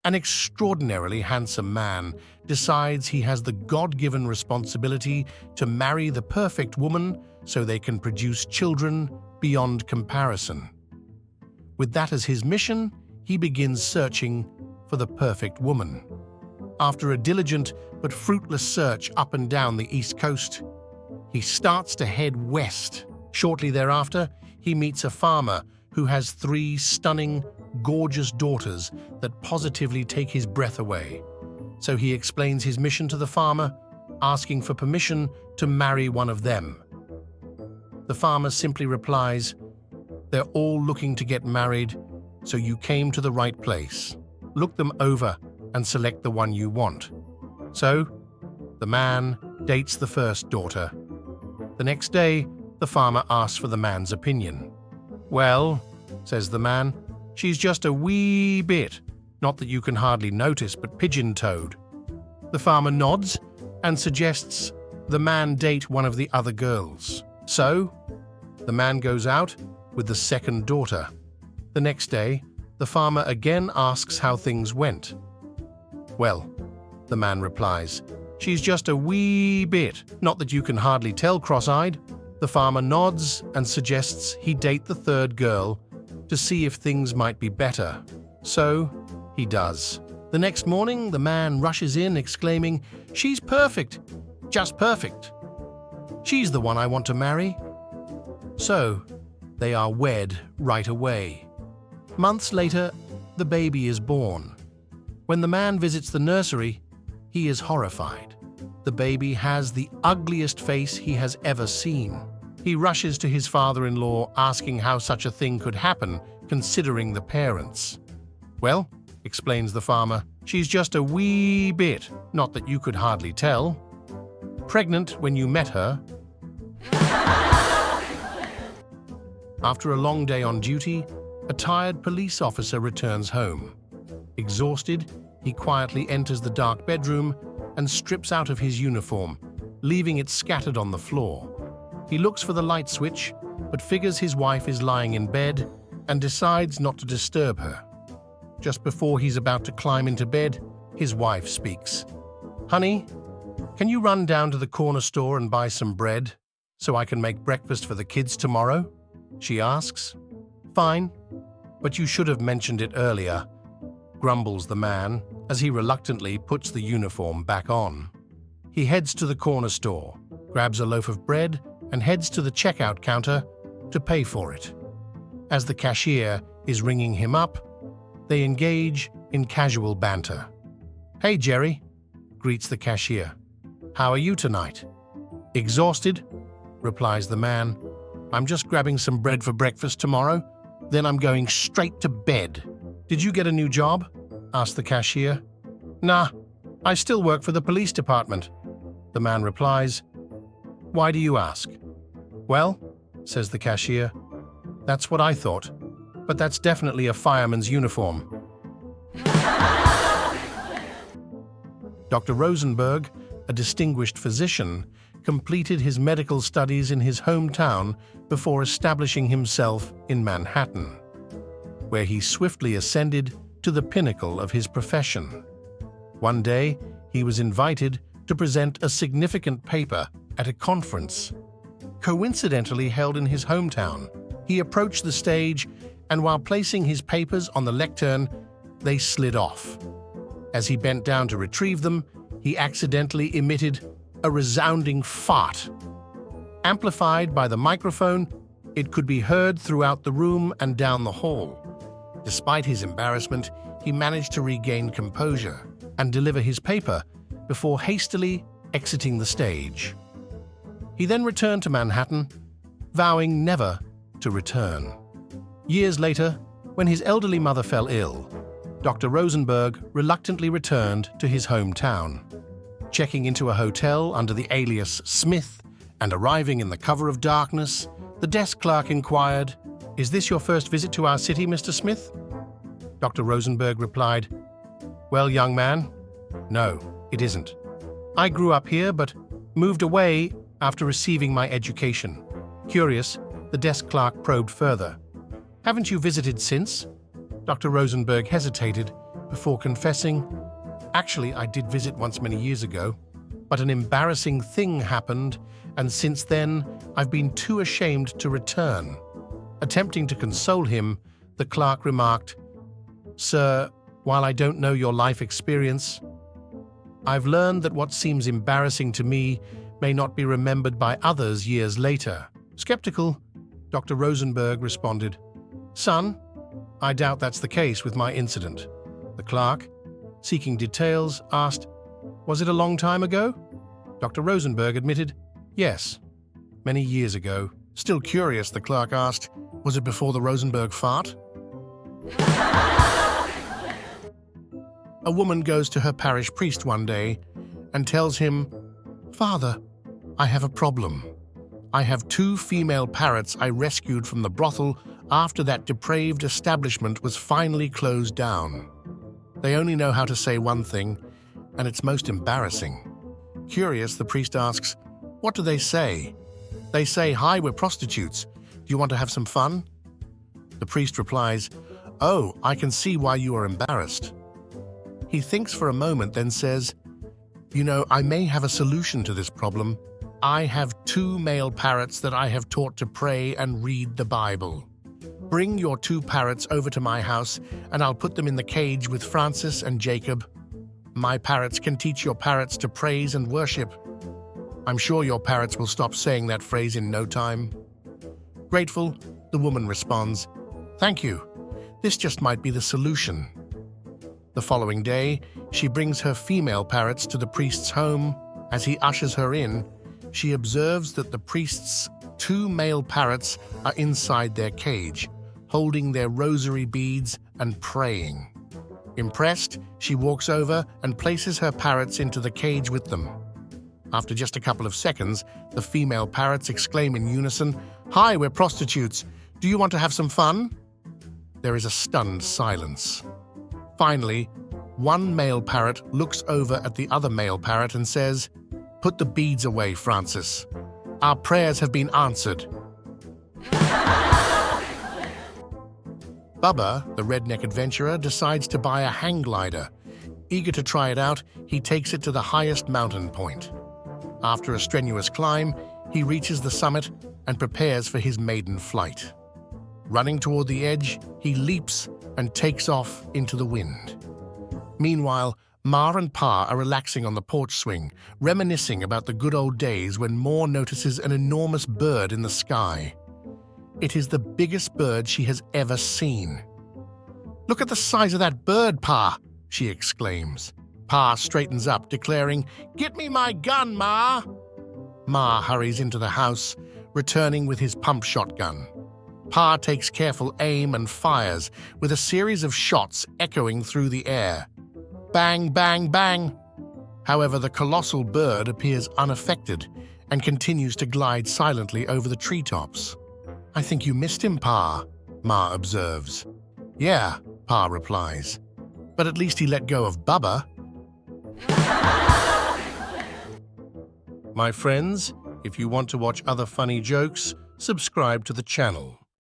An extraordinarily handsome man decides he has the God-given responsibility to marry the perfect woman so they can produce children beyond comparison. With that as his mission, he begins searching for the perfect woman. After a diligent but fruitless search up and down the East Coast, he starts to head west. Shortly thereafter, he meets a farmer who has 3 stunning, gorgeous daughters that positively take his breath away. So he explains his mission to the farmer, asking for permission to marry one of them. The farmer simply replies, "They're all looking to get married, so you came to the right place. Look them over and select the one you want." So, the man dates the first daughter. The next day, the farmer asks for the man's opinion. "Well," says the man, "she's just a wee bit, not that you can hardly notice, but pigeon-toed." The farmer nods and suggests the man date one of the other girls. So, the man goes out with the second daughter. The next day, the farmer again asks how things went. "Well," the man replies, "she's just a wee bit, not that you can hardly tell, cross-eyed." The farmer nods and suggests he date the third girl to see if things might be better. So, he does. The next morning, the man rushes in exclaiming, "She's perfect, just perfect. She's the one I want to marry." So, they are wed right away. Months later, the baby is born. When the man visits the nursery, he is horrified. The baby has the ugliest face he has ever seen. He rushes to his father-in-law asking how such a thing could happen, considering the parents. "Well," explains the farmer, "she's just a wee bit, not that you could hardly tell. Pregnant when you met her." After a long day on duty, a tired police officer returns home. Exhausted, he quietly enters the dark bedroom and strips out of his uniform, leaving it scattered on the floor. He looks for the light switch, but figures his wife is lying in bed and decides not to disturb her. Just before he's about to climb into bed, his wife speaks. "Honey, can you run down to the corner store and buy some bread so I can make breakfast for the kids tomorrow?" she asks. "Fine, but you should have mentioned it earlier," grumbles the man as he reluctantly puts the uniform back on. He heads to the corner store, grabs a loaf of bread, and heads to the checkout counter to pay for it. As the cashier is ringing him up, they engage in casual banter. "Hey, Jerry," greets the cashier. "How are you tonight?" "Exhausted," replies the man. "I'm just grabbing some bread for breakfast tomorrow, then I'm going straight to bed." "Did you get a new job?" asks the cashier. "Nah, I still work for the police department," the man replies. "Why do you ask?" "Well," says the cashier, "that's what I thought, but that's definitely a fireman's uniform." Dr. Rosenberg, a distinguished physician, completed his medical studies in his hometown before establishing himself in Manhattan, where he swiftly ascended to the pinnacle of his profession. One day, he was invited to present a significant paper at a conference, coincidentally held in his hometown. He approached the stage, and while placing his papers on the lectern, they slid off. As he bent down to retrieve them, he accidentally emitted a resounding fart. Amplified by the microphone, it could be heard throughout the room and down the hall. Despite his embarrassment, he managed to regain composure and deliver his paper before hastily exiting the stage. He then returned to Manhattan, vowing never to return. Years later, when his elderly mother fell ill, Dr. Rosenberg reluctantly returned to his hometown. Checking into a hotel under the alias Smith and arriving in the cover of darkness, the desk clerk inquired, "Is this your first visit to our city, Mr. Smith?" Dr. Rosenberg replied, "Well, young man, no, it isn't. I grew up here but moved away after receiving my education." Curious, the desk clerk probed further. "Haven't you visited since?" Dr. Rosenberg hesitated before confessing, "Actually, I did visit once many years ago, but an embarrassing thing happened, and since then, I've been too ashamed to return." Attempting to console him, the clerk remarked, "Sir, while I don't know your life experience, I've learned that what seems embarrassing to me may not be remembered by others years later." Skeptical, Dr. Rosenberg responded, "Son, I doubt that's the case with my incident." The clerk, seeking details, asked, "Was it a long time ago?" Dr. Rosenberg admitted, "Yes, many years ago." Still curious, the clerk asked, "Was it before the Rosenberg fart?" A woman goes to her parish priest one day and tells him, "Father, I have a problem. I have 2 female parrots I rescued from the brothel after that depraved establishment was finally closed down. They only know how to say one thing, and it's most embarrassing." Curious, the priest asks, "What do they say?" "They say, 'Hi, we're prostitutes. Do you want to have some fun?'" The priest replies, "Oh, I can see why you are embarrassed." He thinks for a moment, then says, "You know, I may have a solution to this problem. I have 2 male parrots that I have taught to pray and read the Bible. Bring your 2 parrots over to my house, and I'll put them in the cage with Francis and Jacob. My parrots can teach your parrots to praise and worship. I'm sure your parrots will stop saying that phrase in no time." Grateful, the woman responds, "Thank you. This just might be the solution." The following day, she brings her female parrots to the priest's home. As he ushers her in, she observes that the priest's 2 male parrots are inside their cage, holding their rosary beads and praying. Impressed, she walks over and places her parrots into the cage with them. After just a couple of seconds, the female parrots exclaim in unison, "Hi, we're prostitutes. Do you want to have some fun?" There is a stunned silence. Finally, one male parrot looks over at the other male parrot and says, "Put the beads away, Francis. Our prayers have been answered." Bubba, the redneck adventurer, decides to buy a hang glider. Eager to try it out, he takes it to the highest mountain point. After a strenuous climb, he reaches the summit and prepares for his maiden flight. Running toward the edge, he leaps and takes off into the wind. Meanwhile, Ma and Pa are relaxing on the porch swing, reminiscing about the good old days when Ma notices an enormous bird in the sky. It is the biggest bird she has ever seen. "Look at the size of that bird, Pa!" she exclaims. Pa straightens up, declaring, "Get me my gun, Ma!" Ma hurries into the house, returning with his pump shotgun. Pa takes careful aim and fires, with a series of shots echoing through the air. Bang, bang, bang! However, the colossal bird appears unaffected and continues to glide silently over the treetops. "I think you missed him, Pa," Ma observes. "Yeah," Pa replies. "But at least he let go of Bubba." My friends, if you want to watch other funny jokes, subscribe to the channel.